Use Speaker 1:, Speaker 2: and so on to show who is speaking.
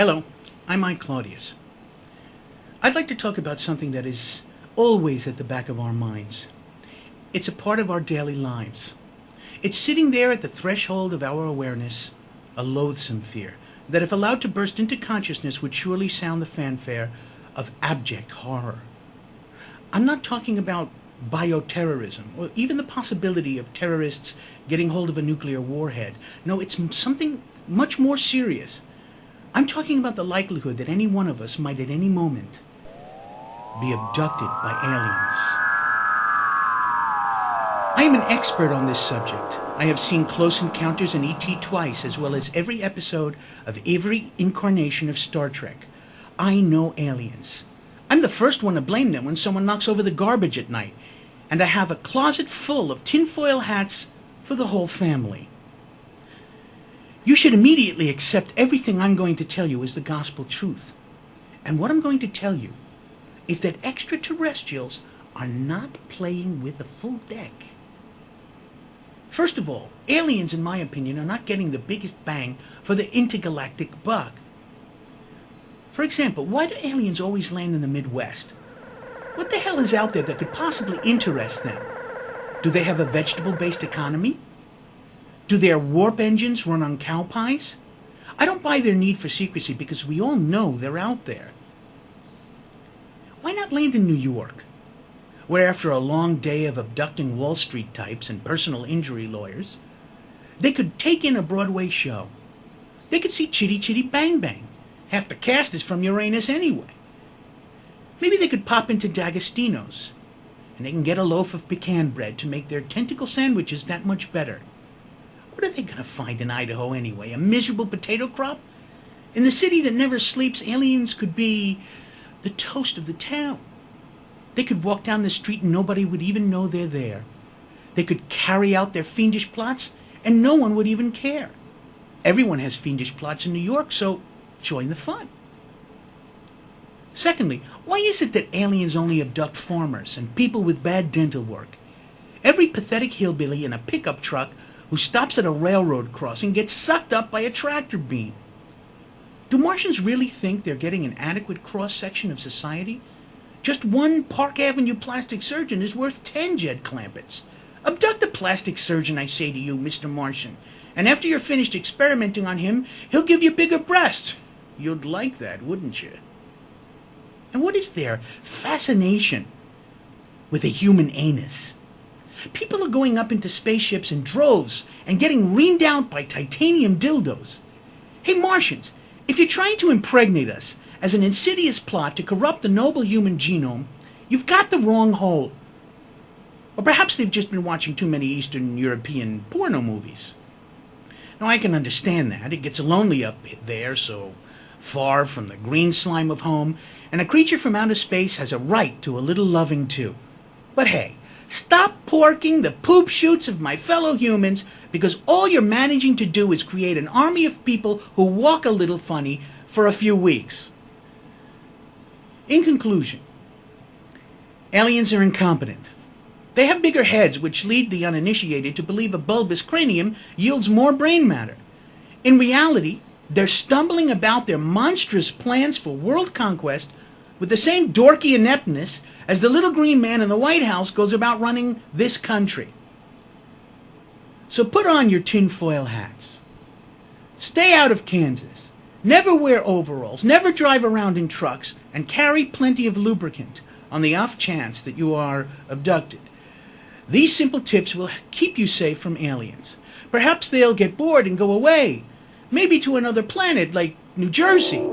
Speaker 1: Hello, I'm iclaudius. I'd like to talk about something that is always at the back of our minds. It's a part of our daily lives. It's sitting there at the threshold of our awareness, a loathsome fear that if allowed to burst into consciousness would surely sound the fanfare of abject horror. I'm not talking about bioterrorism or even the possibility of terrorists getting hold of a nuclear warhead. No, it's something much more serious. I'm talking about the likelihood that any one of us might at any moment be abducted by aliens. I am an expert on this subject. I have seen Close Encounters in E.T. twice, as well as every episode of every incarnation of Star Trek. I know aliens. I'm the first one to blame them when someone knocks over the garbage at night, and I have a closet full of tinfoil hats for the whole family. You should immediately accept everything I'm going to tell you as the gospel truth. And what I'm going to tell you is that extraterrestrials are not playing with a full deck. First of all, aliens, in my opinion, are not getting the biggest bang for the intergalactic buck. For example, why do aliens always land in the Midwest? What the hell is out there that could possibly interest them? Do they have a vegetable-based economy? Do their warp engines run on cow pies? I don't buy their need for secrecy because we all know they're out there. Why not land in New York, where after a long day of abducting Wall Street types and personal injury lawyers, they could take in a Broadway show? They could see Chitty Chitty Bang Bang. Half the cast is from Uranus anyway. Maybe they could pop into D'Agostino's, and they can get a loaf of pecan bread to make their tentacle sandwiches that much better. What are they going to find in Idaho anyway? A miserable potato crop? In the city that never sleeps, aliens could be the toast of the town. They could walk down the street and nobody would even know they're there. They could carry out their fiendish plots and no one would even care. Everyone has fiendish plots in New York, so join the fun. Secondly, why is it that aliens only abduct farmers and people with bad dental work? Every pathetic hillbilly in a pickup truck who stops at a railroad crossing gets sucked up by a tractor beam. Do Martians really think they're getting an adequate cross-section of society? Just one Park Avenue plastic surgeon is worth 10 Jed Clampetts. Abduct a plastic surgeon, I say to you, Mr. Martian, and after you're finished experimenting on him, he'll give you bigger breasts. You'd like that, wouldn't you? And what is their fascination with a human anus? People are going up into spaceships in droves and getting reamed out by titanium dildos. Hey, Martians, if you're trying to impregnate us as an insidious plot to corrupt the noble human genome, you've got the wrong hole. Or perhaps they've just been watching too many Eastern European porno movies. Now, I can understand that. It gets lonely up there, so far from the green slime of home, and a creature from outer space has a right to a little loving too. But hey, stop porking the poop shoots of my fellow humans because all you're managing to do is create an army of people who walk a little funny for a few weeks. In conclusion, aliens are incompetent. They have bigger heads which lead the uninitiated to believe a bulbous cranium yields more brain matter. In reality, they're stumbling about their monstrous plans for world conquest with the same dorky ineptness as the little green man in the White House goes about running this country. So put on your tinfoil hats. Stay out of Kansas. Never wear overalls. Never drive around in trucks. And carry plenty of lubricant on the off chance that you are abducted. These simple tips will keep you safe from aliens. Perhaps they'll get bored and go away. Maybe to another planet like New Jersey.